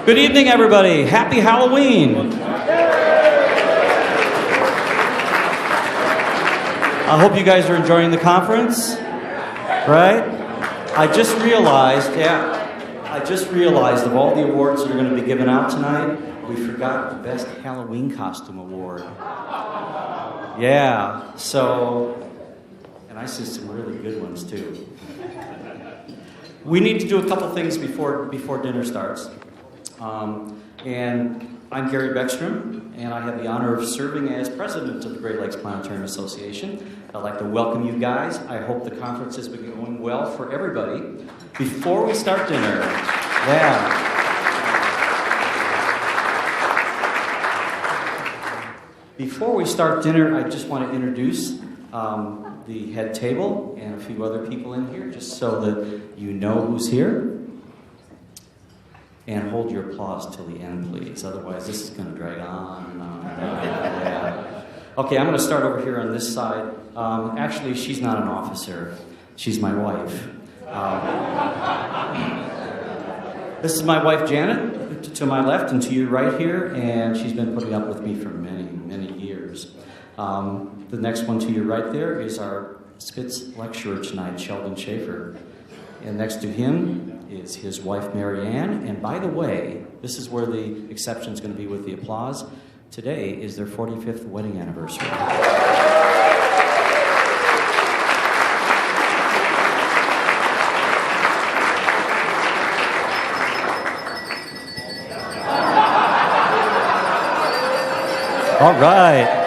Good evening, everybody. Happy Halloween. I hope you guys are enjoying the conference, right? I just realized of all the awards that are going to be given out tonight, we forgot the Best Halloween Costume Award. Yeah, so, and I see some really good ones too. We need to do a couple things before dinner starts. And I'm Gary Beckstrom, and I have the honor of serving as president of the Great Lakes Planetarium Association. I'd like to welcome you guys. I hope the conference has been going well for everybody. Before we start dinner, Before we start dinner, I just want to introduce the head table and a few other people in here, just so that you know who's here. And hold your applause till the end, please. Otherwise, this is going to drag on and on and on. Yeah. Okay, I'm going to start over here on this side. Actually, she's not an officer. She's my wife. This is my wife, Janet, to my left and to your right here, and she's been putting up with me for many, many years. The next one to your right there is our Spitz lecturer tonight, Sheldon Schaefer. And next to him is his wife, Mary Ann. And by the way, this is where the exception is going to be with the applause. Today is their 45th wedding anniversary. All right.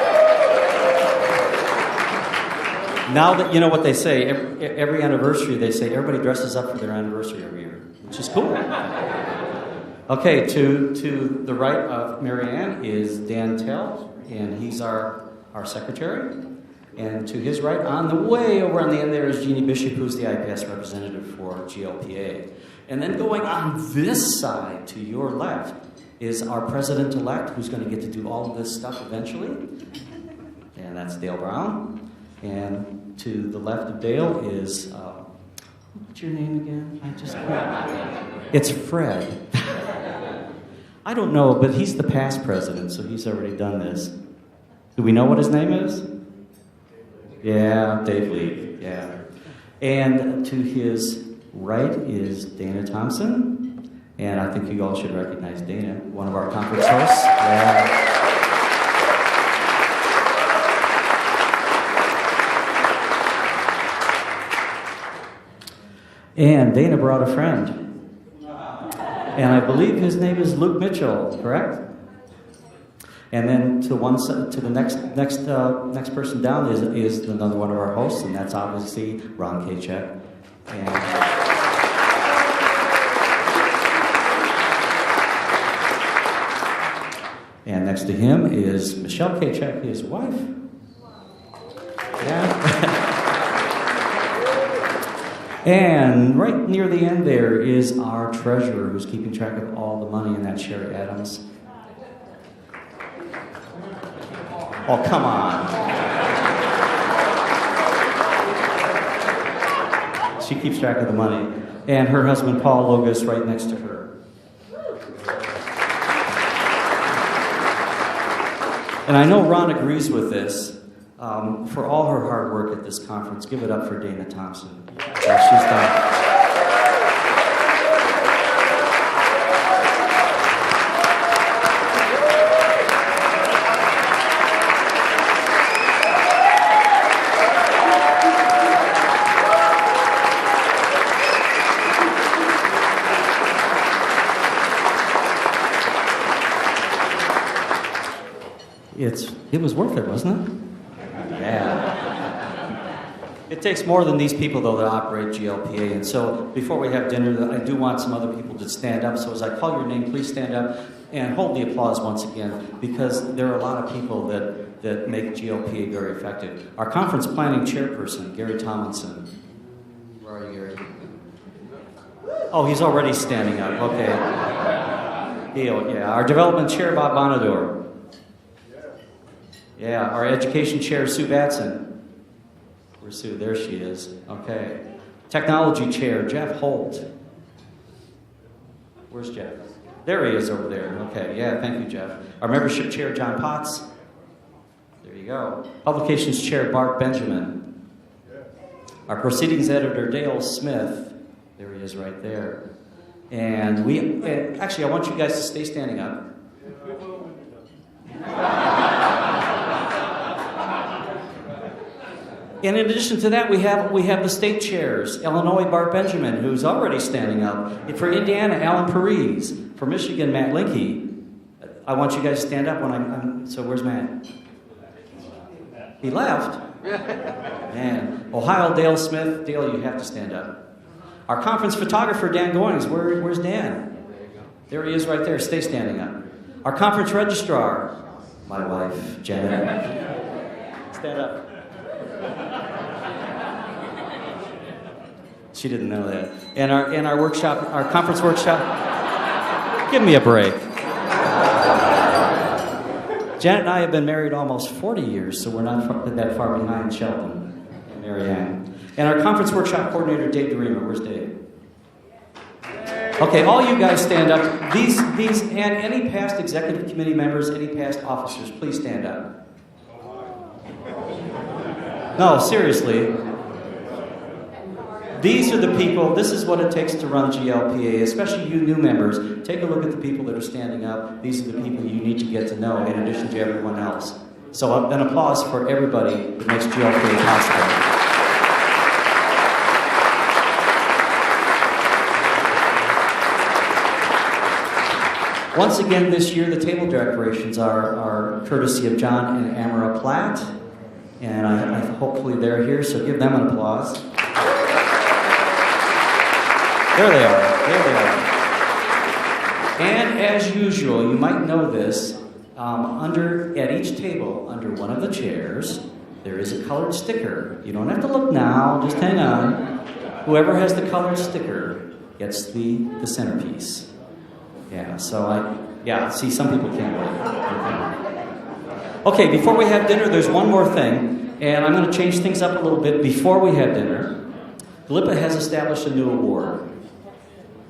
Now that you know what they say, every anniversary they say everybody dresses up for their anniversary every year, which is cool. Okay, to the right of Mary Ann is Dan Tell, and he's our secretary. And to his right, on the way over on the end there, is Jeannie Bishop, who's the IPS representative for GLPA. And then going on this side to your left is our president-elect, who's going to get to do all of this stuff eventually. And that's Dale Brown. And to the left of Dale is, what's your name again? It's Fred. I don't know, but he's the past president, so he's already done this. Do we know what his name is? Yeah, Dave Lee, yeah. And to his right is Dana Thompson, and I think you all should recognize Dana, one of our conference hosts. Yeah. And Dana brought a friend. And I believe his name is Luke Mitchell, correct? And then to one side, to the next person down is another one of our hosts, and that's obviously Ron Kachek. And next to him is Michelle Kachek, his wife. Yeah. And right near the end there is our treasurer, who's keeping track of all the money in that Sherry Adams. Oh, come on. She keeps track of the money. And her husband, Paul Logus, right next to her. And I know Ron agrees with this. For all her hard work at this conference, give it up for Dana Thompson. Yeah, she's done. It was worth it, wasn't it? Yeah. It takes more than these people, though, that operate GLPA. And so before we have dinner, I do want some other people to stand up. So as I call your name, please stand up and hold the applause once again, because there are a lot of people that make GLPA very effective. Our conference planning chairperson, Gary Tomlinson. Where are you, Gary? Oh, he's already standing up. Okay. Yeah. Our development chair, Bob Bonador. Yeah. Our education chair, Sue Batson. Where's Sue? There she is. Okay. Technology chair, Jeff Holt. Where's Jeff? There he is over there. Okay, yeah, thank you, Jeff. Our membership chair, John Potts. There you go. Publications chair, Bart Benjamin. Our proceedings editor, Dale Smith. There he is right there. And actually, I want you guys to stay standing up. And in addition to that, we have the state chairs. Illinois, Bart Benjamin, who's already standing up. For Indiana, Alan Parise. For Michigan, Matt Linke. I want you guys to stand up when so where's Matt? He left? Man. Ohio, Dale Smith. Dale, you have to stand up. Our conference photographer, Dan Goings. Where's Dan? There he is right there. Stay standing up. Our conference registrar, my wife, Janet. Stand up. She didn't know that. And our workshop, our conference workshop. Give me a break. Janet and I have been married almost 40 years, so we're not that far behind Sheldon and Mary Ann. And our conference workshop coordinator, Dave DeRima. Where's Dave? Okay, all you guys stand up. These and any past executive committee members, any past officers, please stand up. No, seriously. These are the people, this is what it takes to run GLPA, especially you new members. Take a look at the people that are standing up. These are the people you need to get to know in addition to everyone else. So an applause for everybody that makes GLPA possible. Once again this year, the table decorations are courtesy of John and Amara Platt. And hopefully they're here, so give them an applause. There they are. And as usual, you might know this, at each table, under one of the chairs, there is a colored sticker. You don't have to look now, just hang on. Whoever has the colored sticker gets the centerpiece. Yeah, see, some people can't wait. Okay, before we have dinner, there's one more thing, and I'm going to change things up a little bit. Before we have dinner, GLPA has established a new award.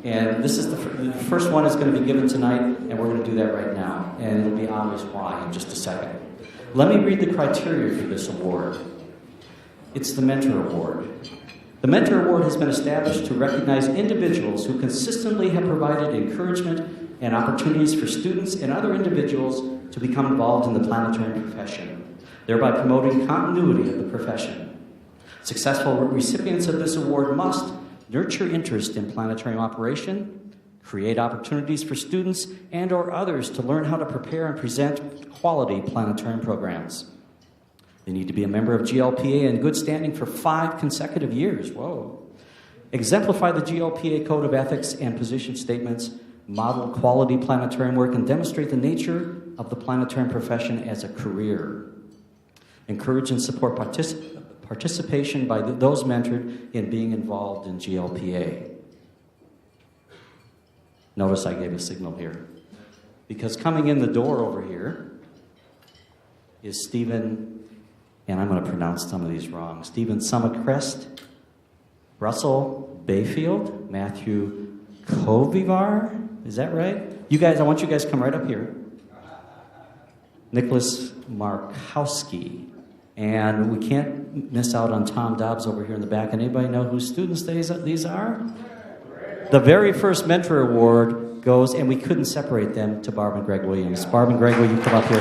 And this is the first one is going to be given tonight, and we're going to do that right now. And it'll be obvious why in just a second. Let me read the criteria for this award. It's the Mentor Award. The Mentor Award has been established to recognize individuals who consistently have provided encouragement and opportunities for students and other individuals to become involved in the planetarian profession, thereby promoting continuity of the profession. Successful recipients of this award must nurture interest in planetarium operation, create opportunities for students and or others to learn how to prepare and present quality planetarium programs. They need to be a member of GLPA in good standing for 5 consecutive years. Whoa. Exemplify the GLPA Code of Ethics and position statements, model quality planetarium work, and demonstrate the nature of the planetarium profession as a career. Encourage and support participation by those mentored in being involved in GLPA. Notice I gave a signal here. Because coming in the door over here is Stephen, and I'm going to pronounce some of these wrong, Stephen Summercrest, Russell Bayfield, Matthew Kovivar, is that right? You guys, I want you guys to come right up here. Nicholas Markowski. And we can't miss out on Tom Dobbs over here in the back. Anybody know whose students these are? The very first Mentor Award goes, and we couldn't separate them, to Barb and Greg Williams. Barb and Greg, will you come up here?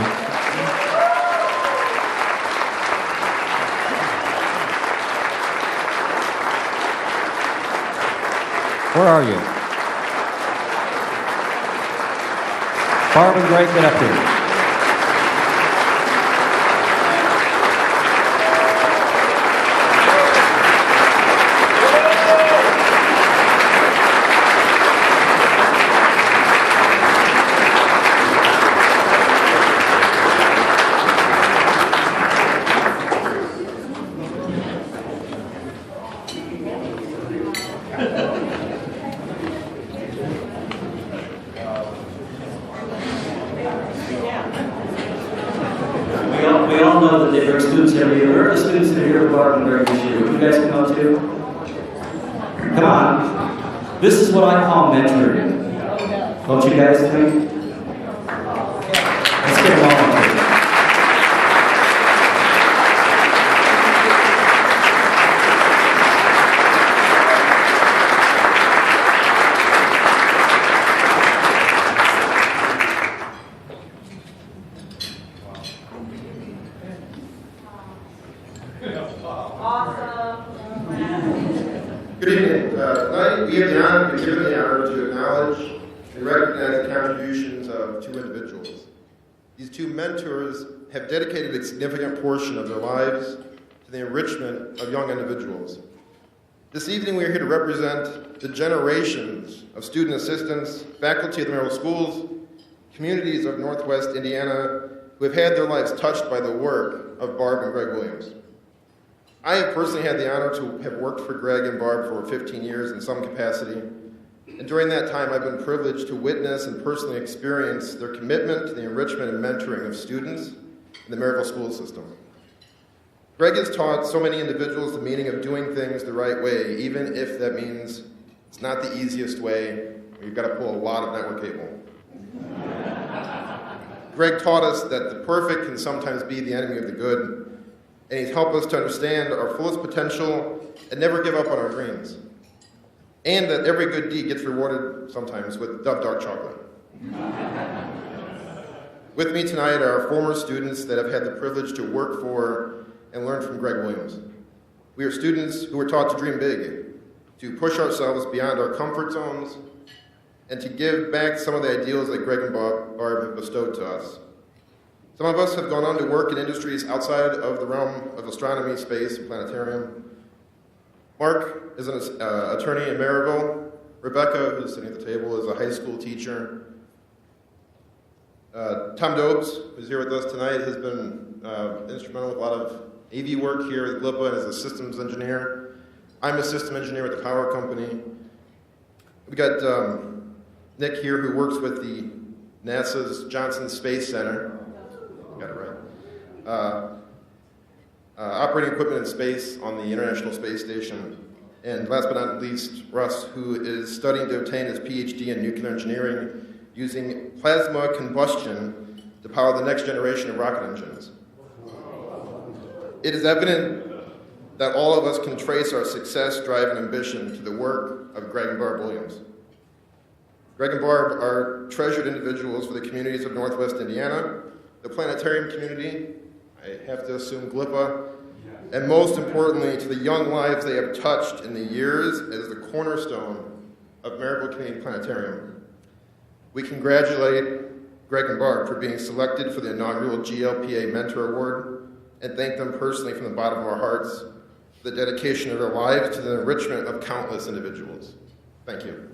Where are you? Barb and Greg, get up here. We all know that there are students every year. Where are the students that are here at Barb and Greg this year? Would you guys come up too? Come on. This is what I call mentoring. Don't you guys think? Let's get them all up here. Good evening. Tonight we have the honor, been given the honor to acknowledge and recognize the contributions of two individuals. These two mentors have dedicated a significant portion of their lives to the enrichment of young individuals. This evening we are here to represent the generations of student assistants, faculty of the Merrill schools, communities of Northwest Indiana who have had their lives touched by the work of Barb and Greg Williams. I have personally had the honor to have worked for Greg and Barb for 15 years in some capacity, and during that time I've been privileged to witness and personally experience their commitment to the enrichment and mentoring of students in the Maryville school system. Greg has taught so many individuals the meaning of doing things the right way, even if that means it's not the easiest way, or you've got to pull a lot of network cable. Greg taught us that the perfect can sometimes be the enemy of the good, and he's helped us to understand our fullest potential and never give up on our dreams. And that every good deed gets rewarded sometimes with Dove dark chocolate. With me tonight are former students that have had the privilege to work for and learn from Greg Williams. We are students who were taught to dream big, to push ourselves beyond our comfort zones, and to give back some of the ideals that Greg and Barb have bestowed to us. Some of us have gone on to work in industries outside of the realm of astronomy, space, and planetarium. Mark is an attorney in Maryville. Rebecca, who's sitting at the table, is a high school teacher. Tom Dobes, who's here with us tonight, has been instrumental with a lot of AV work here at GLPA as a systems engineer. I'm a system engineer at the power company. We got Nick here, who works with the NASA's Johnson Space Center. Got it right. Operating equipment in space on the International Space Station. And last but not least, Russ, who is studying to obtain his PhD in nuclear engineering using plasma combustion to power the next generation of rocket engines. It is evident that all of us can trace our success, drive, and ambition to the work of Greg and Barb Williams. Greg and Barb are treasured individuals for the communities of Northwest Indiana, the planetarium community, I have to assume GLPA, and most importantly, to the young lives they have touched in the years as the cornerstone of Maryville Community Planetarium. We congratulate Greg and Barb for being selected for the inaugural GLPA Mentor Award and thank them personally from the bottom of our hearts for the dedication of their lives to the enrichment of countless individuals. Thank you.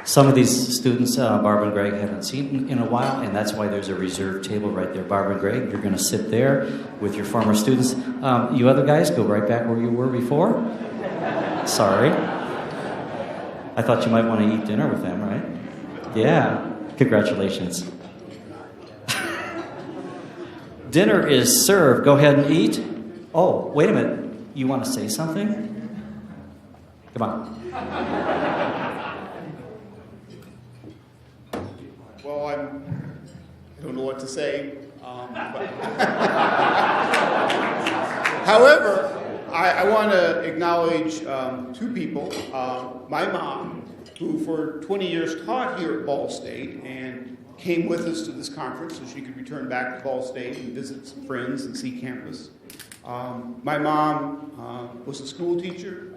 Some of these students, Barb and Greg, haven't seen in a while, and that's why there's a reserved table right there. Barb and Greg, you're going to sit there with your former students. You other guys, go right back where you were before. Sorry. I thought you might want to eat dinner with them, right? Yeah. Congratulations. Dinner is served. Go ahead and eat. Oh, wait a minute. You want to say something? Come on. Well, I don't know what to say. However, I want to acknowledge two people. My mom, who for 20 years taught here at Ball State and came with us to this conference so she could return back to Ball State and visit some friends and see campus. My mom was a school teacher.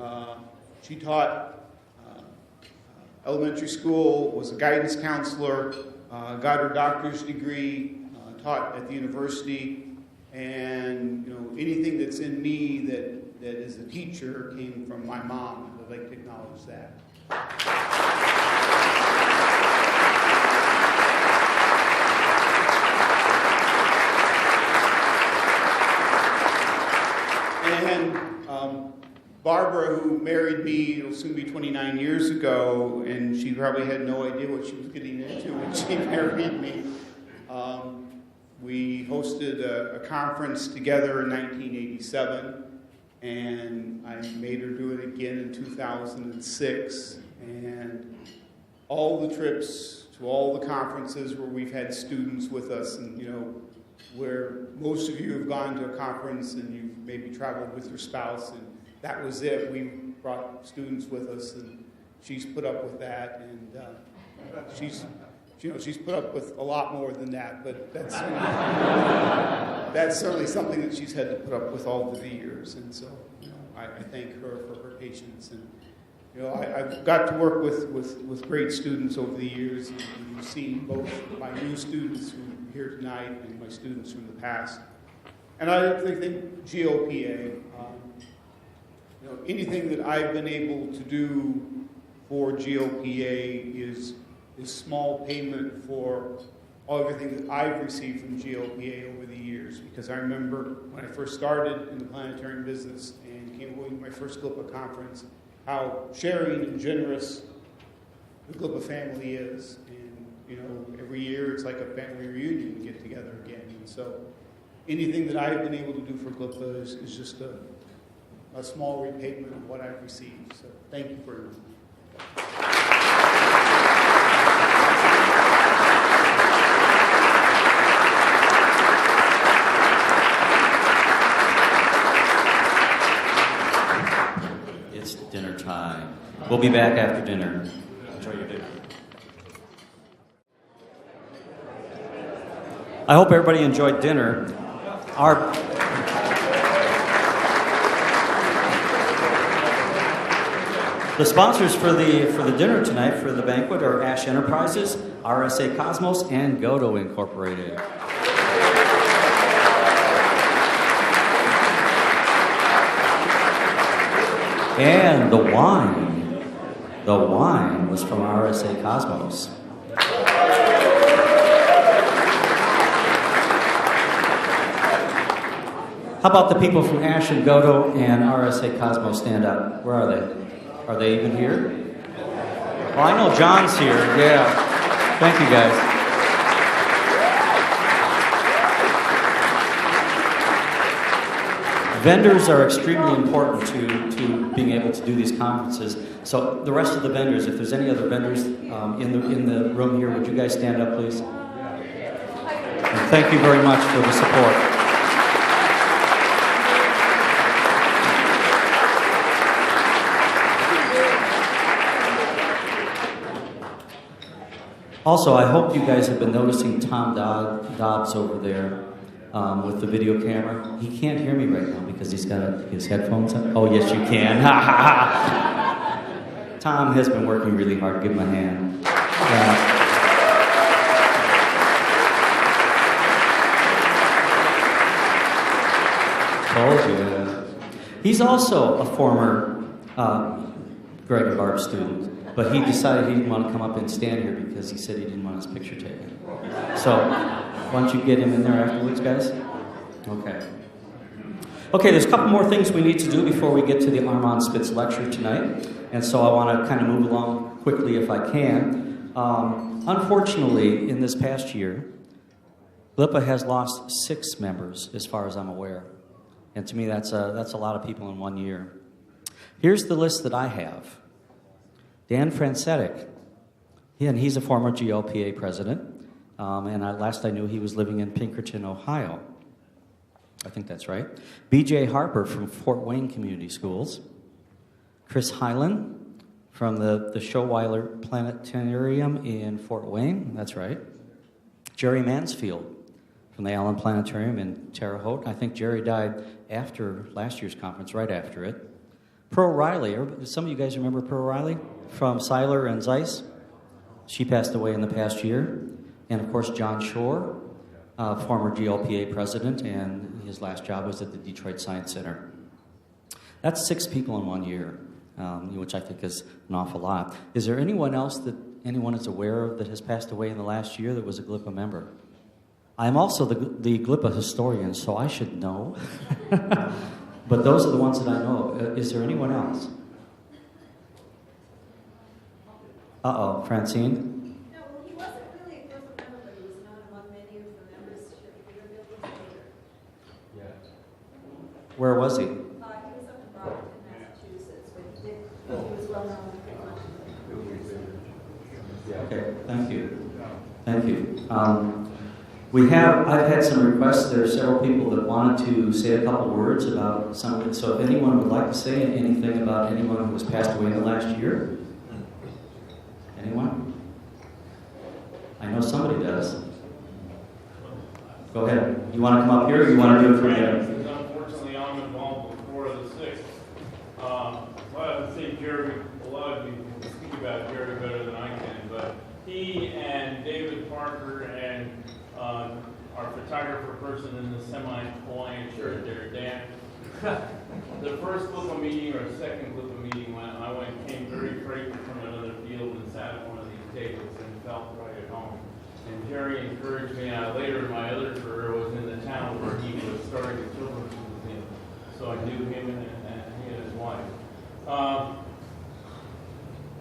She taught elementary school, was a guidance counselor, got her doctor's degree, taught at the university, and anything that's in me that is a teacher came from my mom. I'd like to acknowledge that. 29 years ago, and she probably had no idea what she was getting into when she married me. We hosted a conference together in 1987, and I made her do it again in 2006. And all the trips to all the conferences where we've had students with us, and where most of you have gone to a conference and you've maybe traveled with your spouse, and that was it. We brought students with us, and she's put up with that, and she's put up with a lot more than that, but that's certainly something that she's had to put up with all the years, and so I thank her for her patience. And I've got to work with great students over the years, and you've seen both my new students who are here tonight and my students from the past. And I think GLPA, anything that I've been able to do for GLPA is small payment for everything that I've received from GLPA over the years. Because I remember when I first started in the planetarium business and came away with my first GLPA conference, how sharing and generous the GLPA family is. And, every year it's like a family reunion to get together again. And so anything that I've been able to do for GLPA is just a small repayment of what I've received. So thank you very much. It's dinner time. We'll be back after dinner. Enjoy your dinner. I hope everybody enjoyed dinner. The sponsors for the dinner tonight, for the banquet, are Ash Enterprises, RSA Cosmos, and Godo Incorporated. And the wine was from RSA Cosmos. How about the people from Ash and Godo and RSA Cosmos stand up? Where are they? Are they even here? Oh, I know John's here. Yeah. Thank you, guys. Vendors are extremely important to being able to do these conferences. So the rest of the vendors, if there's any other vendors in the room here, would you guys stand up, please? And thank you very much for the support. Also, I hope you guys have been noticing Tom Dobbs over there with the video camera. He can't hear me right now because he's got his headphones on. Oh, yes, you can. Tom has been working really hard. Give him a hand. Told you. He's also a former Greg and Barb student. But he decided he didn't want to come up and stand here because he said he didn't want his picture taken. So, why don't you get him in there afterwards, guys? Okay. Okay, there's a couple more things we need to do before we get to the Armand Spitz lecture tonight. And so I want to kind of move along quickly if I can. Unfortunately, in this past year, GLPA has lost 6 members, as far as I'm aware. And to me, that's a lot of people in 1 year. Here's the list that I have. Dan Francetic, he's a former GLPA president, and last I knew he was living in Pinkerton, Ohio. I think that's right. B.J. Harper from Fort Wayne Community Schools. Chris Hyland from the Showweiler Planetarium in Fort Wayne, that's right. Jerry Mansfield from the Allen Planetarium in Terre Haute. I think Jerry died after last year's conference, right after it. Pearl Riley, some of you guys remember Pearl Riley from Seiler and Zeiss? She passed away in the past year. And of course, John Shore, former GLPA president, and his last job was at the Detroit Science Center. That's 6 people in 1 year, which I think is an awful lot. Is there anyone else that anyone is aware of that has passed away in the last year that was a GLPA member? I'm also the GLPA historian, so I should know. But those are the ones that I know of. Is there anyone else? Uh-oh, Francine? No, well, he wasn't really a group member, but he was not among many of the members here later. Yeah. Where was he? He was up in Brockton, Massachusetts, but he was well known pretty much. Okay, thank you. Thank you. I've had some requests. There are several people that wanted to say a couple words about something. So if anyone would like to say anything about anyone who has passed away in the last year? Anyone? I know somebody does. Go ahead. You want to come up here or you want to do it from there? Unfortunately, I'm involved with 4 of the 6. Well, I would say Jerry, a lot of you can speak about Jerry better than I can, but he and David Parker and our photographer person in the semi-Hawaiian shirt there, Dan. The first GLPA meeting or second GLPA meeting when I came very fragrant from another field and sat at one of these tables and felt right at home. And Jerry encouraged me. Later in my other career was in the town where he was starting a children's museum. So I knew him and he and his wife.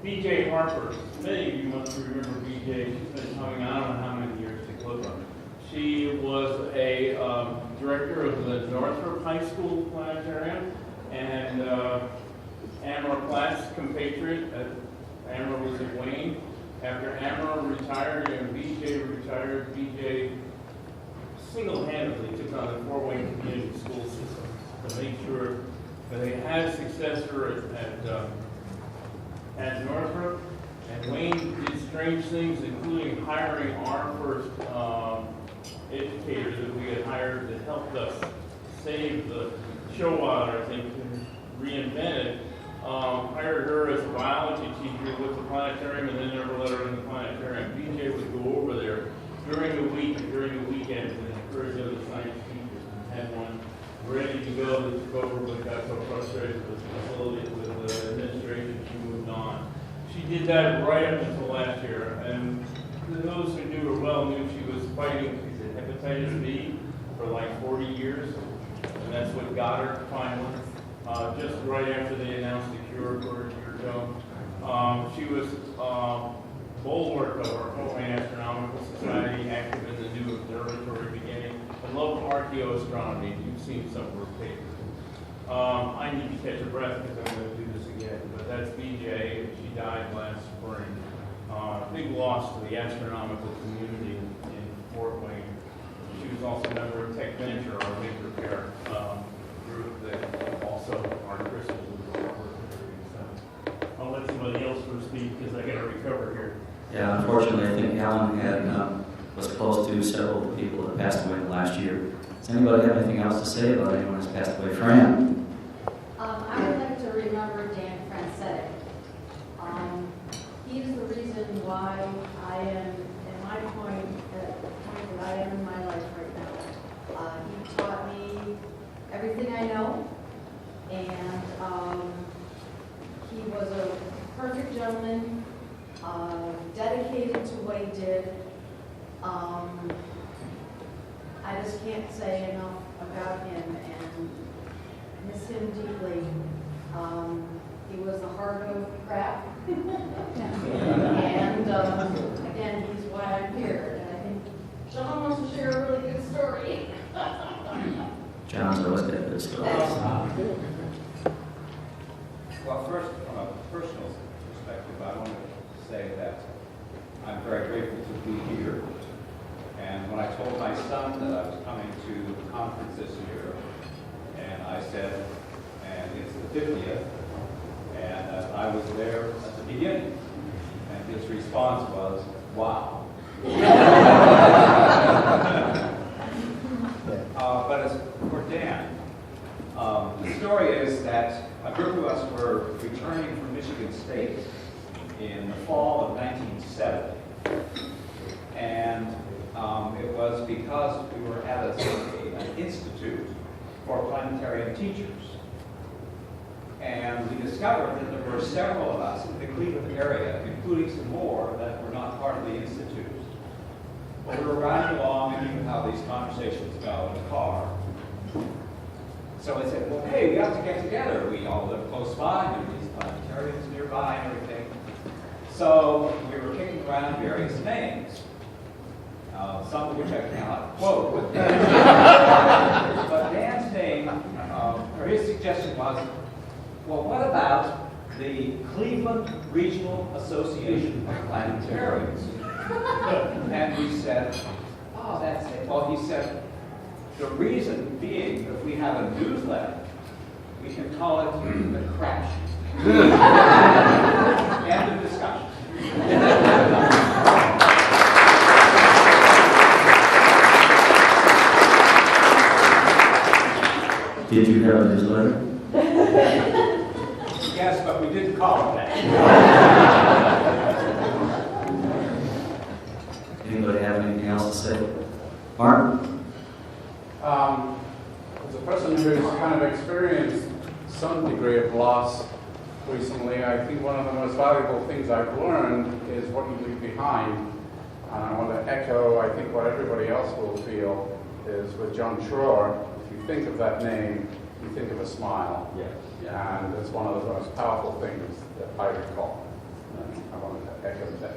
B.J. Harper. Many of you must remember B.J. She's been coming, I don't know how many years to GLPA. She was a director of the Northrop High School Planetarium, and Amber Platt's compatriot. Amber was at Wayne. After Amber retired and BJ retired, BJ single-handedly took on the Fort Wayne Community School System to make sure that they had a successor at Northrop. And Wayne did strange things, including hiring our first educator that we had hired that helped us save the Showatt, I think, and reinvent it. Hired her as a biology teacher with the planetarium and then never let her in the planetarium. BJ would go over there during the week and during the weekends and encourage other science teachers and had one ready to go that took over but got so frustrated with the facility, with the administration, she moved on. She did that right up until last year, and those who knew her well knew she was fighting hepatitis B for like 40 years, and that's what got her finally. Just right after they announced the cure for a year ago. She was bulwark of our Fort Wayne Astronomical Society, active in the new observatory beginning, and loved archaeoastronomy. You've seen some of her papers. I need to catch a breath because I'm going to do this again, but that's BJ. She died last spring. Big loss to the astronomical community in Fort Wayne. She was also a member of Tech Venture, our big repair group that also our crystals would work with. So I'll let somebody else speak because I got to recover here. Yeah, unfortunately, I think Alan was close to several of the people that passed away last year. Does anybody have anything else to say about anyone who's passed away? Fran? I would like to remember Dan Francetti. He's the reason why I am at my point, at the point that I am in my life right now. He taught me everything I know, and he was a perfect gentleman, dedicated to what he did. I just can't say enough about him and miss him deeply. He was the heart of crap. And again, he's why I'm here. And I think John wants to share a really good story. John's always got good stories. Well, first, from a personal perspective, I want to say that I'm very grateful to be here. And when I told my son that I was coming to the conference this year, and I said, and it's the 50th, and I was there at the beginning, and his response was, wow. But as for Dan, the story is that a group of us were returning from Michigan State in the fall of 1970. And it was because we were at an institute for planetarium teachers. And we discovered that there were several of us in the Cleveland area, including some more that were not part of the institute. But we were riding along, and you know how these conversations go in the car. So I said, well, hey, we have to get together. We all live close by, there are these planetariums nearby and everything. So we were kicking around various names, some of which I cannot quote. But Dan's name, or his suggestion was, well, what about the Cleveland Regional Association of Planetarians? And we said, oh, that's it. Well, he said, the reason being that we have a newsletter, we can call it the Crash. End of discussion. Did you have a newsletter? Yes, but we didn't call it that. Anybody have anything else to say? Mark? As a person who's kind of experienced some degree of loss recently, I think one of the most valuable things I've learned is what you leave behind. And I want to echo, I think, what everybody else will feel is with John Schroer, if you think of that name, you think of a smile. Yes. And it's one of the most powerful things that I recall. And I wanted to echo that.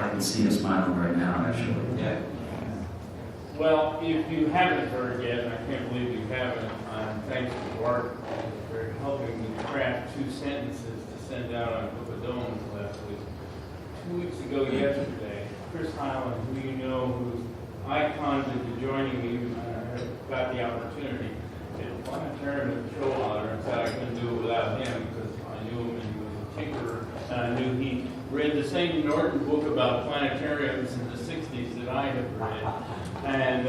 I can see you smiling right now, actually. Yeah. Well, if you haven't heard yet, and I can't believe you haven't, thanks to Bart for helping me craft 2 sentences to send out on Copadones last week. 2 weeks ago yesterday, Chris Highland, who you know, who's icon to joining me, got the opportunity to planetarium at the Showalter and said I couldn't do it without him because I knew him and he was a tinkerer, and I knew he read the same Norton book about planetariums in the 60s that I had read. And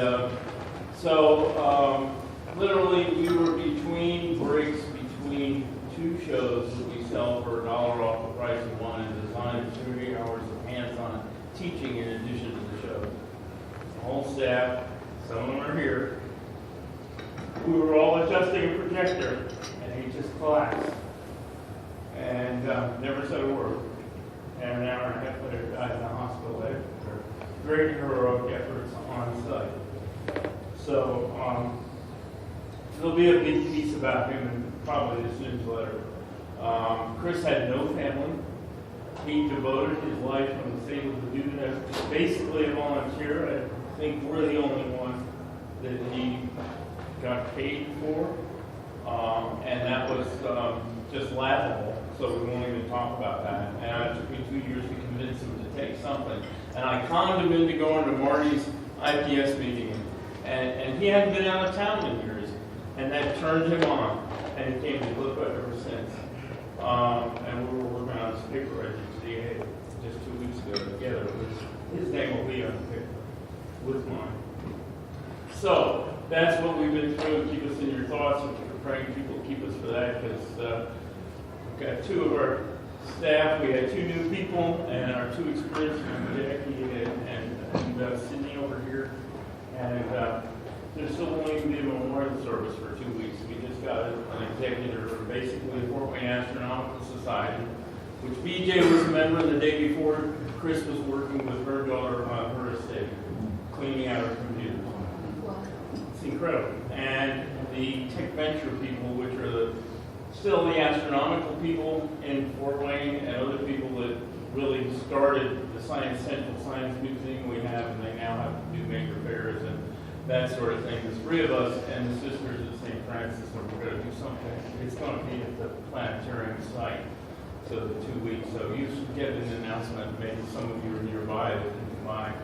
literally we were between breaks between 2 shows that we sell for $1 off the price of one and design 3 hours of hands-on teaching in addition to the show. The whole staff, some of them are here, we were all adjusting a projector and he just collapsed and never said a word. And an hour and a half later died in the hospital after very heroic efforts on site. So there'll be a big piece about him in probably this newsletter. Chris had no family. He devoted his life and was able to do that. Basically a volunteer. I think we're the only one that he got paid for. And that was just laughable. So we won't even talk about that. And it took me 2 years to convince him to take something. And I conned him into going to Marty's IPS meeting. And he hadn't been out of town in years. And that turned him on. And he came to GLPA ever since. And we were working on his paper at GLPA just 2 weeks ago together. His name will be on the paper with mine. So that's what we've been through. Keep us in your thoughts. And keep praying people keep us for that because we've got 2 of our staff. We had 2 new people and our 2 experienced ones, Jackie and Sydney over here. And there's still only going to be a memorial service for 2 weeks. We just got an executor for basically the Fort Wayne Astronomical Society, which BJ was a member the day before. Chris was working with her daughter on her estate, cleaning out her computers. It's incredible. And the Tech Venture people, which are still the astronomical people in Fort Wayne and other people that really started the Science Central Science Museum we have, and they now have new major fairs and that sort of thing. There's 3 of us and the sisters at St. Francis, and we're going to do something. It's going to be at the planetarium site, so the 2 weeks. So you should get an announcement. Maybe some of you are nearby that can come by and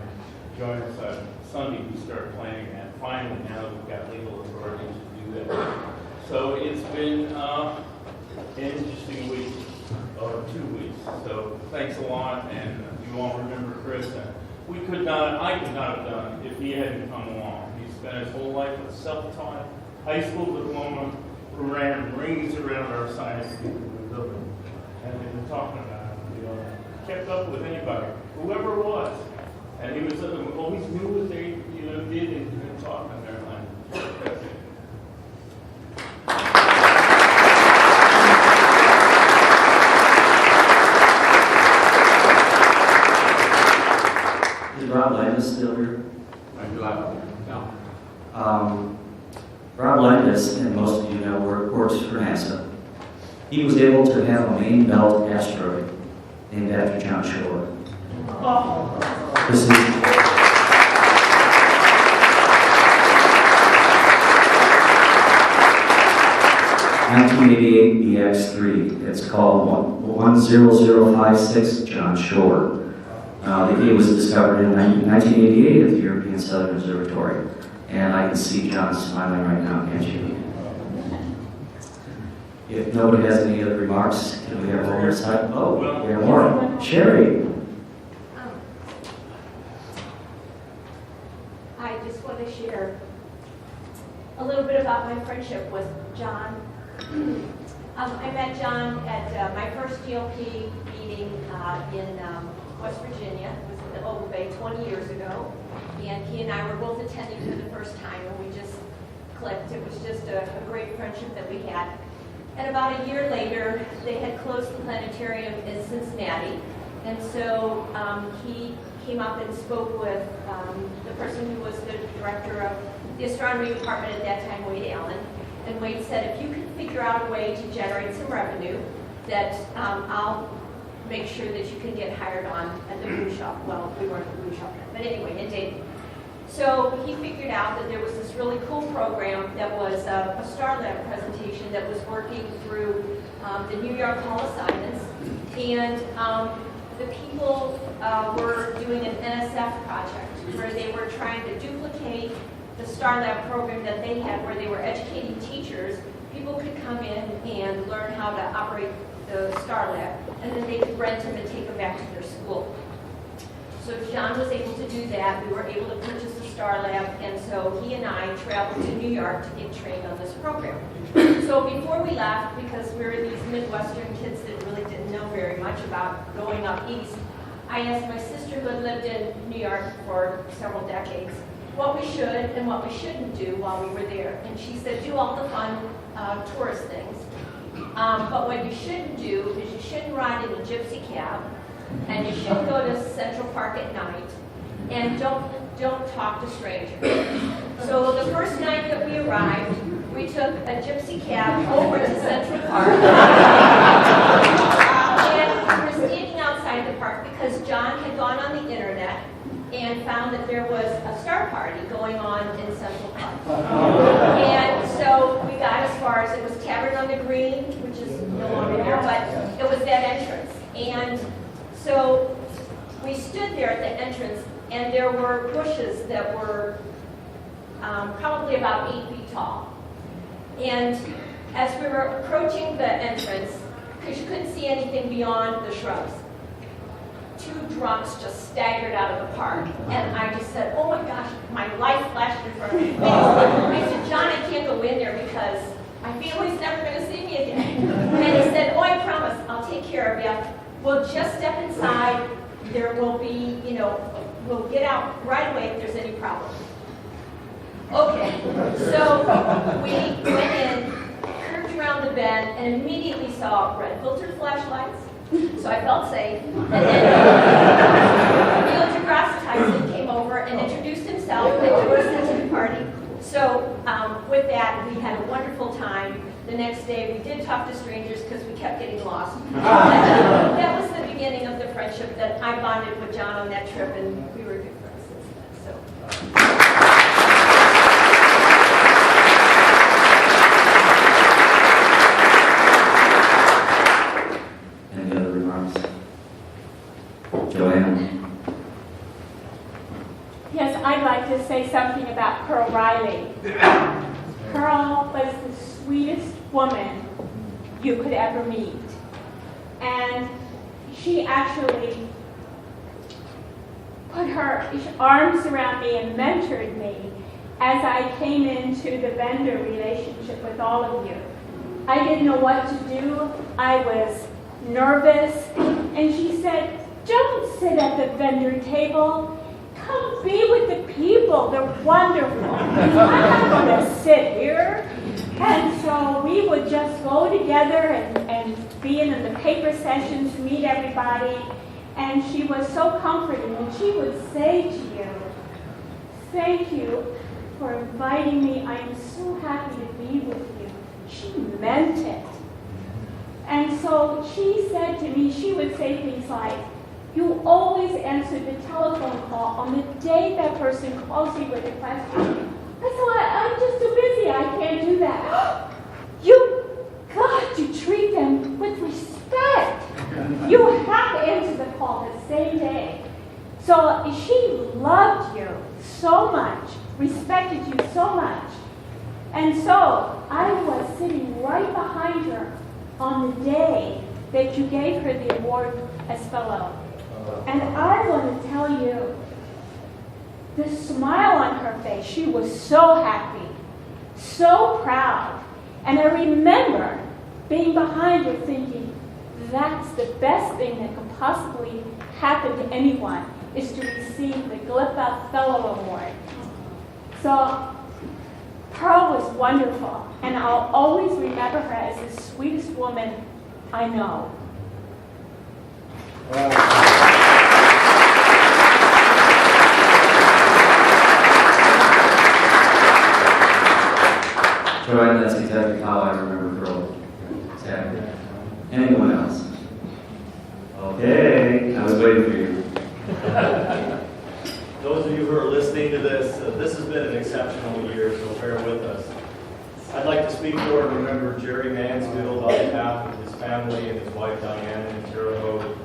join us on Sunday. We start planning that. Finally, now that we've got legal authority to do that. So it's been an interesting week, or 2 weeks. So thanks a lot, and you all remember Chris. And I could not have done if he hadn't come along. He spent his whole life with self-taught high school diploma, ran rings around our science building, and they've been talking about it. Kept up with anybody, whoever it was, and he was always knew what they did and talking in their language. Is Rob Landis still here? I do that. No. Bob Landis, and most of you know, works for NASA. He was able to have a main belt asteroid named after John Shore. This is 1988 BX3. It's called 10056 John Shore. It was discovered in 1988 at the European Southern Observatory. And I can see John smiling right now, can't you? If nobody has any other remarks, can we have one more side? Oh, we have more. Sherry. I just want to share a little bit about my friendship with John. I met John at my first GLP meeting in West Virginia. It was in the Oval Bay 20 years ago. And he and I were both attending for the first time, and we just clicked. It was just a great friendship that we had. And about a year later, they had closed the planetarium in Cincinnati. And so he came up and spoke with the person who was the director of the astronomy department at that time, Wade Allen. And Wade said, if you can figure out a way to generate some revenue, that I'll make sure that you can get hired on at the Blue Shop. Well, we weren't at the Blue Shop then, but anyway, in Dayton. So he figured out that there was this really cool program that was a Starlab presentation that was working through the New York Hall of Science. And the people were doing an NSF project where they were trying to duplicate the Starlab program that they had, where they were educating teachers. People could come in and learn how to operate the Starlab, and then they could rent them and take them back to their school. So John was able to do that. We were able to purchase the Starlab, and so he and I traveled to New York to get trained on this program. So before we left, because we were these Midwestern kids that really didn't know very much about going up east, I asked my sister, who had lived in New York for several decades, what we should and what we shouldn't do while we were there. And she said, do all the fun tourist things. But what you shouldn't do is you shouldn't ride in a gypsy cab, and you shouldn't go to Central Park at night, and don't talk to strangers. So the first night that we arrived, we took a gypsy cab over to Central Park. And we were standing outside the park because John had gone on the internet and found that there was a star party going on in Central Park. And so we got as far as, it was Tavern on the Green, which is no longer there, but it was that entrance. And so we stood there at the entrance, and there were bushes that were probably about 8 feet tall. And as we were approaching the entrance, because you couldn't see anything beyond the shrubs, 2 drunks just staggered out of the park. And I just said, oh my gosh, my life flashed in front of me. I said, John, I can't go in there because my family's never going to see me again. And he said, oh, I promise, I'll take care of you. We'll just step inside. There will be, we'll get out right away if there's any problem. Okay, so we went in, curved around the bend, and immediately saw red filtered flashlights. So I felt safe. And then Neil deGrasse Tyson came over and introduced himself and took us into the party. So with that, we had a wonderful time. The next day, we did talk to strangers because we kept getting lost. That was the beginning of the friendship that I bonded with John on that trip, and we were good friends since then. So. Yes, I'd like to say something about Pearl Riley. Pearl was the sweetest woman you could ever meet. And she actually put her arms around me and mentored me as I came into the vendor relationship with all of you. I didn't know what to do. I was nervous. And she said, don't sit at the vendor table. Come be with the people. They're wonderful. I'm not going to sit here. And so we would just go together and be in the paper sessions, meet everybody. And she was so comforting. And she would say to you, thank you for inviting me. I am so happy to be with you. She meant it. And so she said to me, she would say things like, you always answer the telephone call on the day that person calls you with a question. I said, I'm just too busy, I can't do that. You got to treat them with respect. You have to answer the call the same day. So she loved you so much, respected you so much. And so I was sitting right behind her on the day that you gave her the award as fellow. And I want to tell you, the smile on her face, she was so happy, so proud. And I remember being behind her thinking, that's the best thing that could possibly happen to anyone, is to receive the GLPA Fellow Award. So Pearl was wonderful, and I'll always remember her as the sweetest woman I know. Joy, that's exactly how I remember Pearl. Exactly. Anyone else? Okay, I was waiting for you. Those of you who are listening to this, this has been an exceptional year, so bear with us. I'd like to speak for and remember Jerry Mansfield on behalf of his family and his wife Diana in Terre Haute.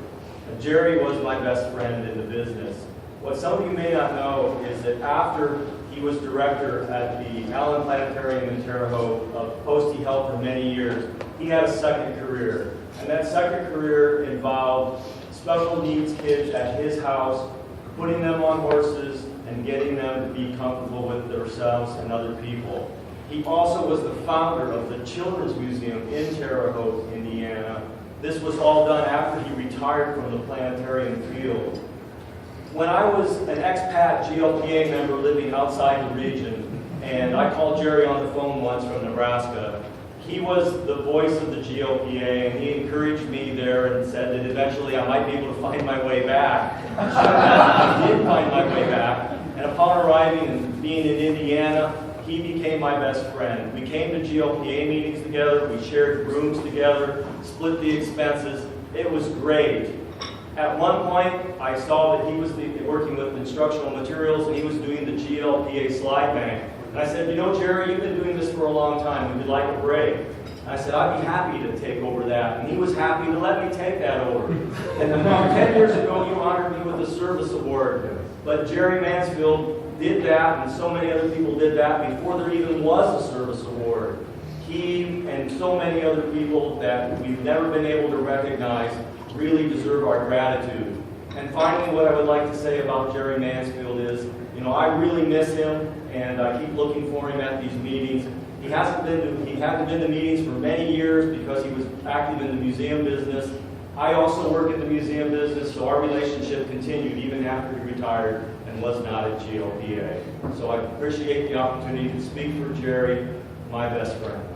Jerry was my best friend in the business. What some of you may not know is that after he was director at the Allen Planetarium in Terre Haute, a post he held for many years, he had a second career. And that second career involved special needs kids at his house, putting them on horses and getting them to be comfortable with themselves and other people. He also was the founder of the Children's Museum in Terre Haute, Indiana. This was all done after he retired from the planetarium field. When I was an expat GLPA member living outside the region, and I called Jerry on the phone once from Nebraska, he was the voice of the GLPA, and he encouraged me there and said that eventually I might be able to find my way back. I did find my way back, and upon arriving and being in Indiana, he became my best friend. We came to GLPA meetings together, we shared rooms together, split the expenses. It was great. At one point, I saw that he was working with instructional materials and he was doing the GLPA slide bank. And I said, you know, Jerry, you've been doing this for a long time. Would you like a break? And I said, I'd be happy to take over that. And he was happy to let me take that over. And about 10 years ago, you honored me with a service award. But Jerry Mansfield did that, and so many other people did that before there even was a service award. He and so many other people that we've never been able to recognize really deserve our gratitude. And finally, what I would like to say about Jerry Mansfield is, you know, I really miss him, and I keep looking for him at these meetings. He hadn't been to meetings for many years because he was active in the museum business. I also work in the museum business, so our relationship continued even after he retired and was not at GLPA. So I appreciate the opportunity to speak for Jerry, my best friend.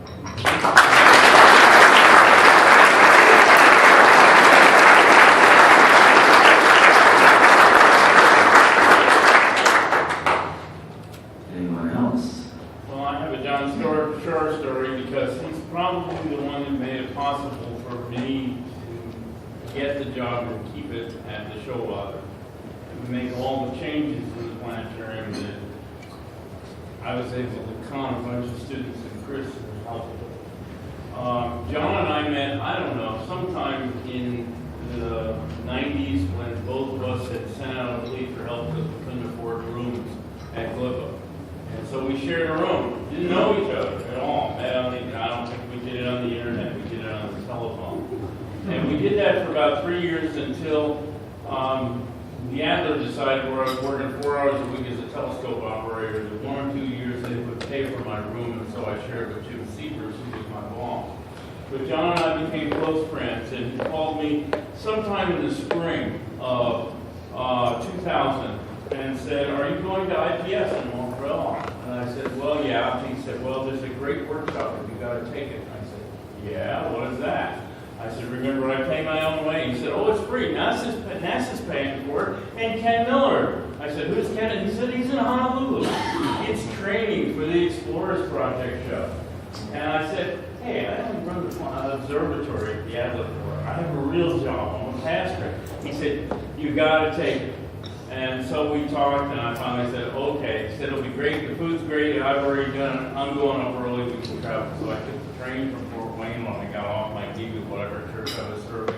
Anyone else? Well, I have a John Shore story because he's probably the one that made it possible for me to get the job and keep it at the Showwater. To make all the changes in the planetarium that I was able to con a bunch of students and Chris was helpful. John and I met, I don't know, sometime in the 90s when both of us had sent out a plea for help because we couldn't afford rooms at GLPA. And so we shared a room. Didn't know each other at all. Met on the, I don't think we did it on the internet. We did it on the telephone. And we did that for about 3 years until the Adler decided where I was working 4 hours a week as a telescope operator. That 1 or 2 years they would pay for my room, and so I shared with Jim Sievers, who was my boss. But John and I became close friends, and he called me sometime in the spring of 2000 and said, "Are you going to IPS in Montreal?" And I said, "Well, yeah." And he said, "Well, there's a great workshop and you got to take it." And I said, "Yeah, what is that?" I said, "Remember, I pay my own way." He said, "Oh, it's free. NASA's paying for it. And Ken Miller." I said, "Who's Ken?" And he said, "He's in Honolulu. It's training for the Explorers Project show." And I said, hey, I don't run the observatory at the Adler Corps. I have a real job. I'm a pastor. He said, you got to take it. And so we talked, and I finally said, okay. He said, it'll be great. The food's great. And I've already done it. I'm going up early. We can travel. So I took the train from Fort Wayne when I got off my gig with whatever church I was serving,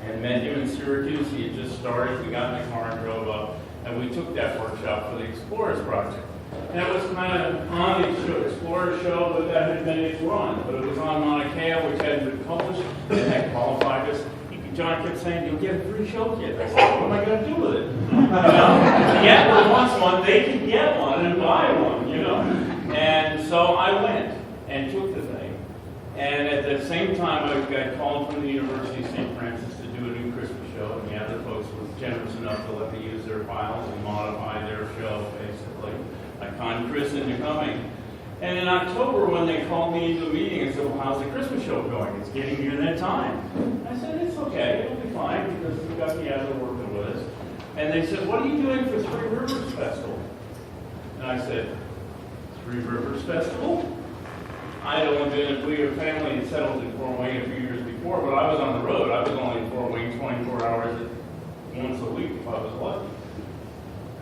and met him in Syracuse. He had just started. We got in the car and drove up, and we took that workshop for the Explorers Project. And it was kind of on the Explorer show, but that had been its run. But it was on Mauna Kea, which hadn't been published, and that qualified us. John kept saying, you'll get a free show kit. I said, what am I going to do with it? You know, if the Adler wants one, they can get one and buy one, you know. And so I went and took the thing. And at the same time, I got called from the University of St. Francis to do a new Christmas show. And the other folks were generous enough to let me use their files and modify their show, basically. I conned Chris into coming. And in October, when they called me into a meeting and said, well, how's the Christmas show going? It's getting near that time. I said, it's okay, it'll be fine, because we've got the Adler working with us. And they said, what are you doing for Three Rivers Festival? And I said, Three Rivers Festival? I'd only been, we were family had settled in Fort Wayne a few years before, but I was on the road. I was only in Fort Wayne 24 hours once a week if I was lucky.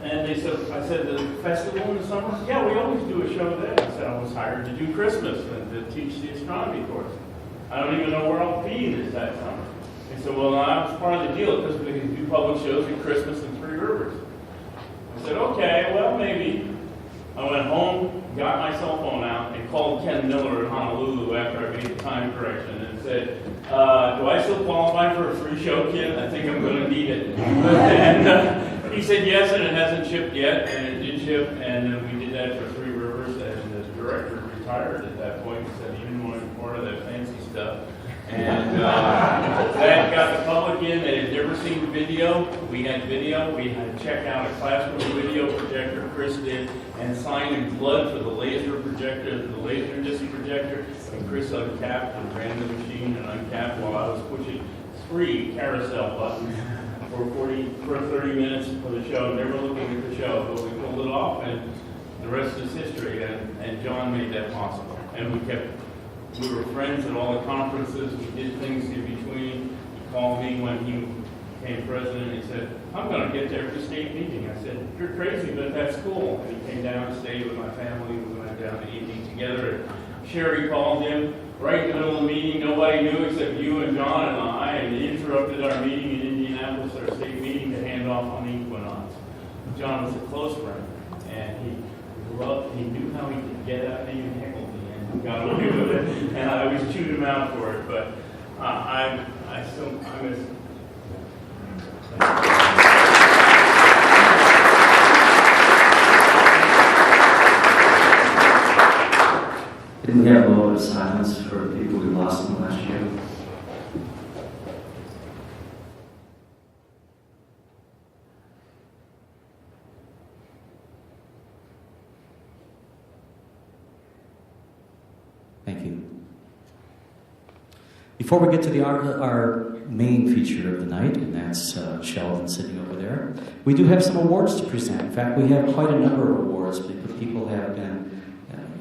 And they said, I said, the festival in the summer? Yeah, we always do a show then. I said, I was hired to do Christmas and to teach the astronomy course. I don't even know where I'll be that summer. They said, well, that was part of the deal because we can do public shows at Christmas in Three Rivers. I said, okay, well, maybe. I went home, got my cell phone out, and called Ken Miller in Honolulu after I made the time correction and said, do I still qualify for a free show kit? I think I'm going to need it. And he said yes, and it hasn't shipped yet, and it did ship, and then we did that for Three Rivers, and the director retired at that point. He said he didn't want to be part of that fancy stuff. And that got the public in. They had never seen video. We had video. We had to check out a classroom video projector, Chris did, and sign in blood for the laser projector, the laser disc projector. And Chris uncapped and ran the machine and uncapped while I was pushing 3 carousel buttons for 30 minutes for the show, never looking at the show, but we pulled it off, and the rest is history. And John made that possible. And we were friends at all the conferences. We did things in between. He called me when he became president. He said, I'm going to get there for the state meeting. I said, you're crazy, but that's cool. And he came down and stayed with my family. We went down to evening together. And Sherry called him right in the middle of the meeting. Nobody knew except you and John and I. And he interrupted our meeting in Indianapolis, our state meeting, to hand off on the equinox. John was a close friend. And he knew how he could get at me and heckle me. Got away with it, and I always chewed him out for it. But I miss. Didn't we have a moment of silence for the people we lost in the last year? Thank you. Before we get to our main feature of the night, and that's Sheldon sitting over there, we do have some awards to present. In fact, we have quite a number of awards because people have been,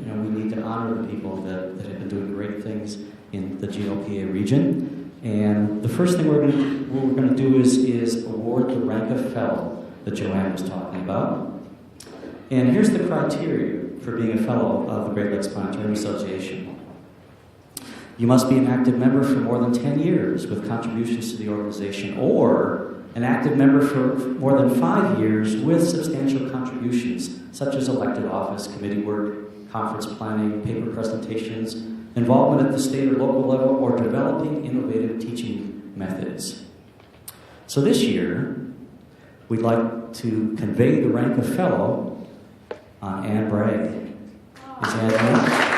we need to honor the people that have been doing great things in the GLPA region. And the first thing we're going to do is award the rank of fellow that Joanne was talking about. And here's the criteria for being a fellow of the Great Lakes Planetarium Association. You must be an active member for more than 10 years with contributions to the organization, or an active member for more than 5 years with substantial contributions, such as elected office, committee work, conference planning, paper presentations, involvement at the state or local level, or developing innovative teaching methods. So this year, we'd like to convey the rank of fellow on Ann Bragg. Is Ann?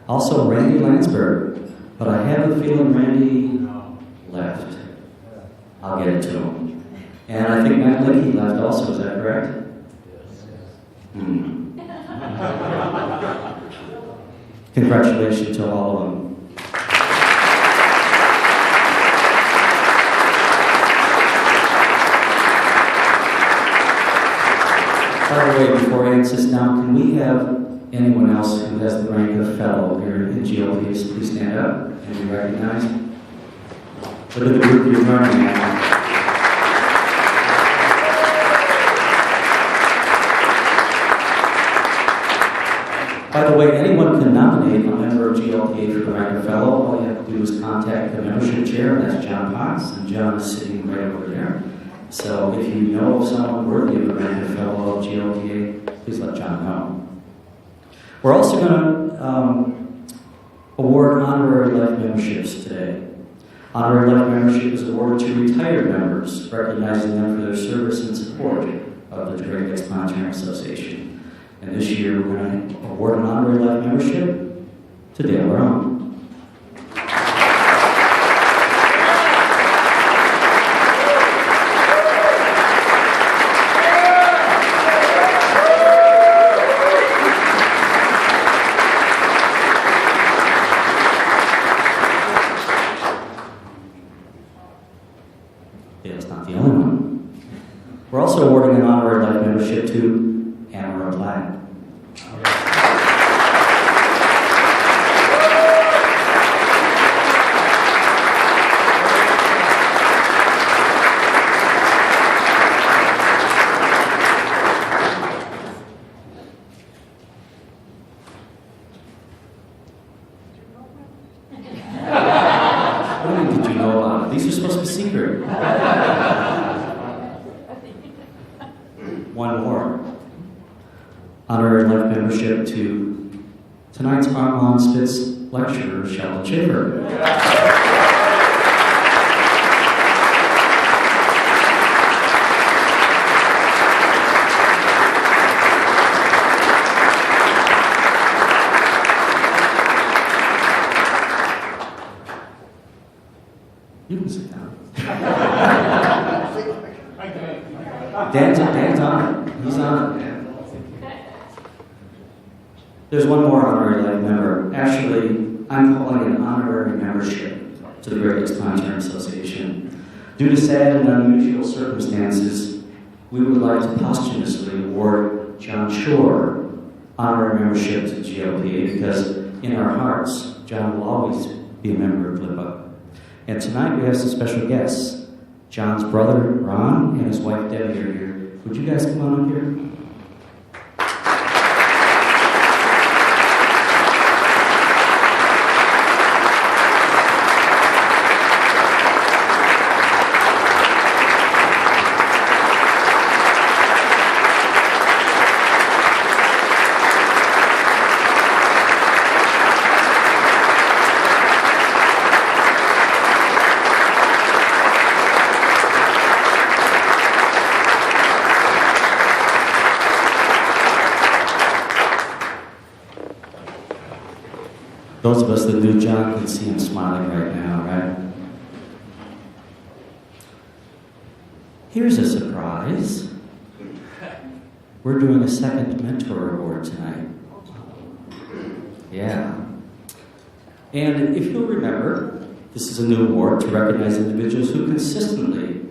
Also, Randy Landsberg, but I have a feeling Randy left. I'll get it to him. And I think Matt Lickey left also, is that correct? Congratulations to all of them. By the way, before Ann sits down, can we have anyone else who has the rank of fellow here in GLPA, please stand up and be recognized? Look at the group you're joining now. By the way, anyone can nominate a member of GLPA for the rank of fellow. All you have to do is contact the membership chair, and that's John Potts, and John is sitting right over there. So if you know of someone worthy of the rank of fellow of GLPA, please let John know. We're also going to award honorary life memberships today. Honorary life membership is awarded to retired members, recognizing them for their service and support of the Great Lakes Planetarium Association. And this year, we're going to award an honorary life membership to Dale Brown. Dale's not the only one. We're also awarding an honorary life membership to Amara Black. What did you know about it? These are supposed to be secret. One more. Honorary life membership to tonight's Armand Spitz lecturer, Sheldon Schaefer. You can sit down. Dan's on it. He's on it. There's one more honorary life member. Actually, I'm calling an honorary membership to the Great Lakes Planetarium Association. Due to sad and unusual circumstances, we would like to posthumously award John Shore honorary membership to GLPA because in our hearts, John will always be a member of GLPA. And tonight we have some special guests. John's brother, Ron, and his wife, Debbie, are here. Would you guys come on up here? Those of us that knew John can see him smiling right now, right? Here's a surprise. We're doing a second mentor award tonight. Yeah. And if you'll remember, this is a new award to recognize individuals who consistently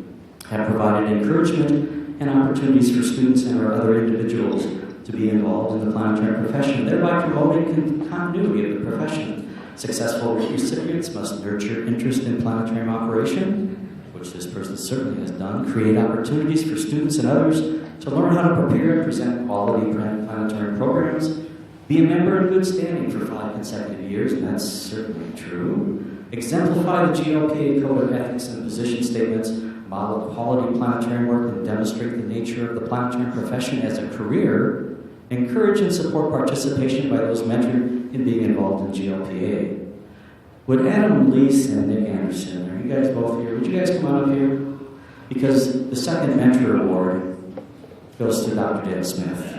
have provided encouragement and opportunities for students and or other individuals to be involved in the planetary profession, thereby promoting continuity of the profession. Successful recipients must nurture interest in planetarium operation, which this person certainly has done, create opportunities for students and others to learn how to prepare and present quality planetarium programs, be a member in good standing for 5 consecutive years, and that's certainly true, exemplify the GLPA Code of Ethics and Position Statements, model quality planetarium work, and demonstrate the nature of the planetarium profession as a career, encourage and support participation by those mentored in being involved in GLPA. Would Adam Lease and Nick Anderson, are you guys both here? Would you guys come on up here? Because the second mentor award goes to Dr. Dale Smith.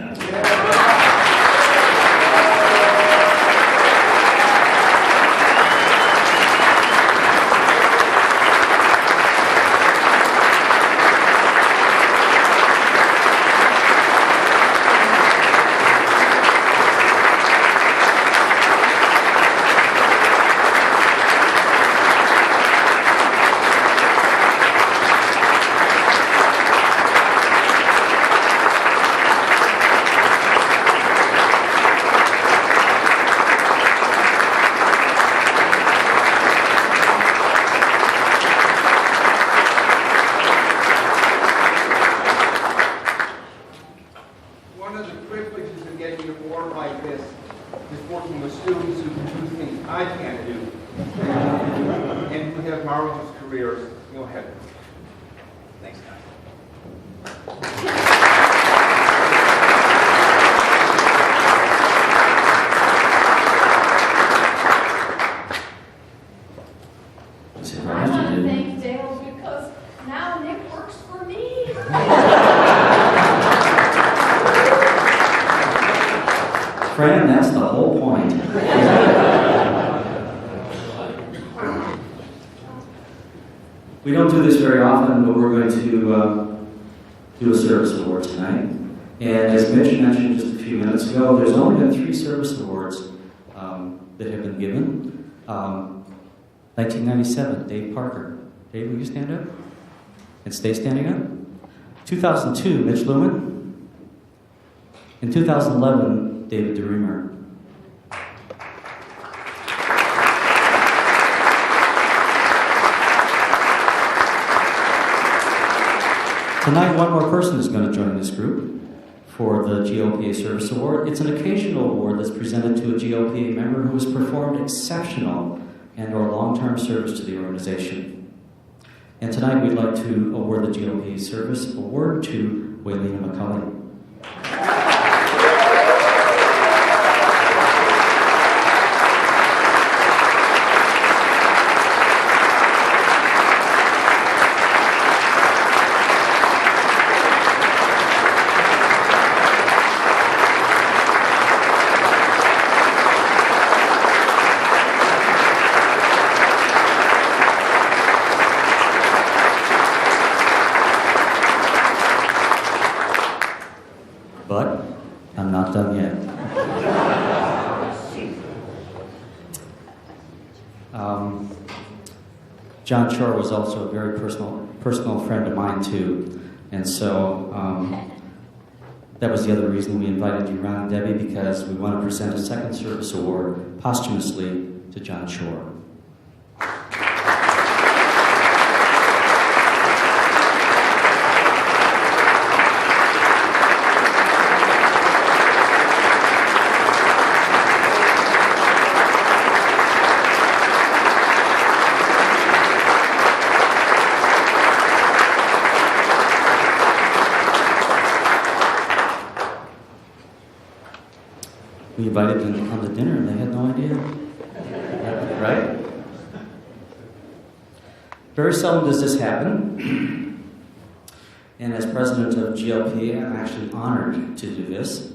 working with students who can do things I can't do, and who have marvelous careers. Go ahead. Thanks, guys. I want to thank Dale because now Nick works for me. Fran, that's the whole point. We don't do this very often, but we're going to do a service award tonight. And as Mitch mentioned just a few minutes ago, there's only been 3 service awards that have been given. 1997, Dave Parker. Dave, will you stand up? And stay standing up. 2002, Mitch Lewin. In 2011, David DeReamer. Tonight, one more person is going to join this group for the GLPA Service Award. It's an occasional award that's presented to a GLPA member who has performed exceptional and/or long-term service to the organization. And tonight, we'd like to award the GLPA Service Award to Waylena McCulley. But I'm not done yet. John Shore was also a very personal friend of mine too, and so that was the other reason we invited you, Ron and Debbie, because we want to present a second service award posthumously to John Shore. We invited them to come to dinner and they had no idea. Right? Very seldom does this happen. And as president of GLPA, I'm actually honored to do this.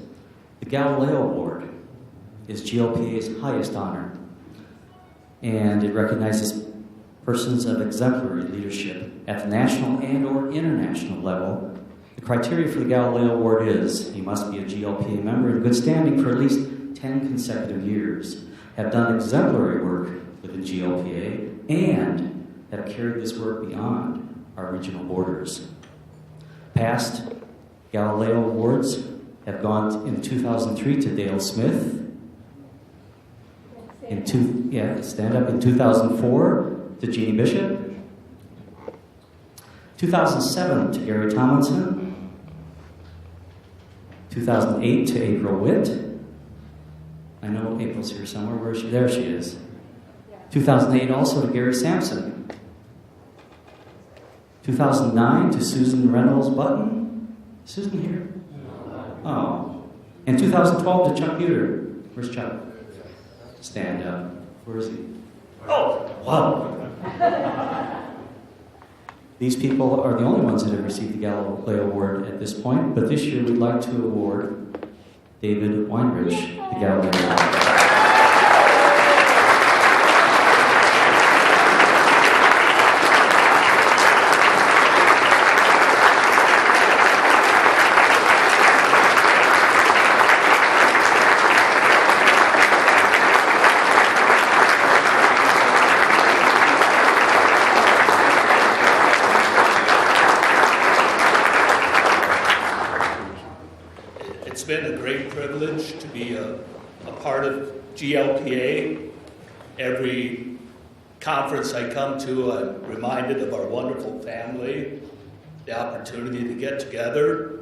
The Galileo Award is GLPA's highest honor. And it recognizes persons of exemplary leadership at the national and/or international level. The criteria for the Galileo Award is you must be a GLPA member in good standing for at least 10 consecutive years, have done exemplary work within GLPA, and have carried this work beyond our regional borders. Past Galileo Awards have gone in 2003 to Dale Smith, in 2004 to Jeannie Bishop, 2007 to Gary Tomlinson, 2008 to April Witt. I know April's here somewhere. Where is she? There she is. 2008 also to Gary Sampson. 2009 to Susan Reynolds Button. Susan here? Oh. And 2012 to Chuck Buter. Where's Chuck? Stand up. Where is he? Oh, wow. These people are the only ones that have received the Galileo Award at this point, but this year we'd like to award David Weinrich the Galileo Award. It's been a great privilege to be a part of GLPA. Every conference I come to, I'm reminded of our wonderful family, the opportunity to get together.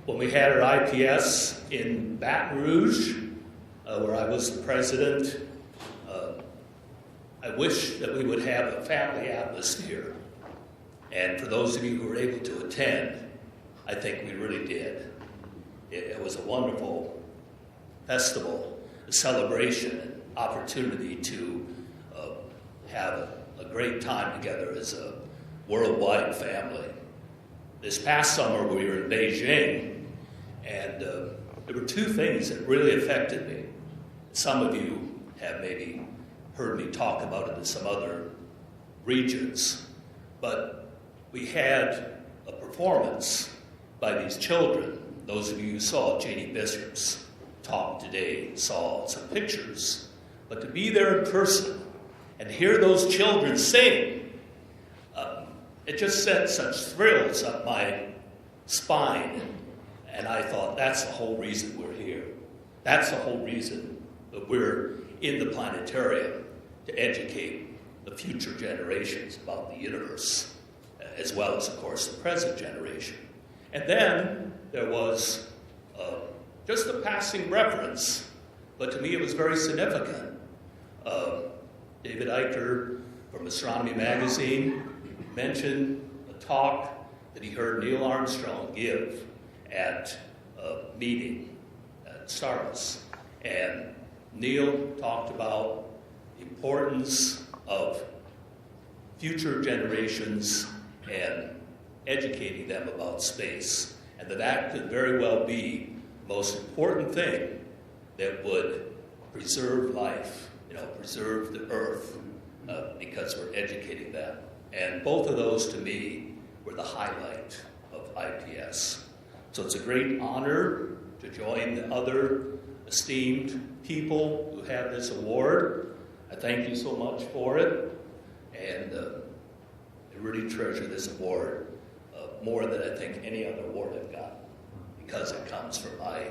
when we had our IPS in Baton Rouge, where I was the president, I wish that we would have a family atmosphere. And for those of you who were able to attend, I think we really did. It was a wonderful festival, a celebration, an opportunity to have a great time together as a worldwide family. This past summer, we were in Beijing, and there were two things that really affected me. Some of you have maybe heard me talk about it in some other regions, but we had a performance by these children. Those of you who saw Janie Bishop's talk today saw some pictures, but to be there in person and hear those children sing, it just sent such thrills up my spine. And I thought, that's the whole reason we're here. That's the whole reason that we're in the planetarium, to educate the future generations about the universe, as well as, of course, the present generation. And then there was just a passing reference, but to me it was very significant. David Eicher from Astronomy Magazine mentioned a talk that he heard Neil Armstrong give at a meeting at Stardust. And Neil talked about the importance of future generations and educating them about space, and that could very well be the most important thing that would preserve life, preserve the Earth, because we're educating them. And both of those, to me, were the highlight of IPS. So it's a great honor to join the other esteemed people who have this award. I thank you so much for it, and I really treasure this award more than I think any other award I've got, because it comes from my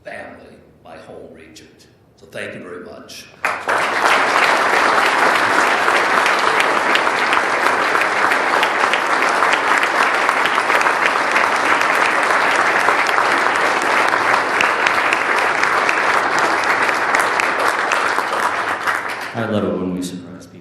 family, my home region. So thank you very much. I love it when we surprise people.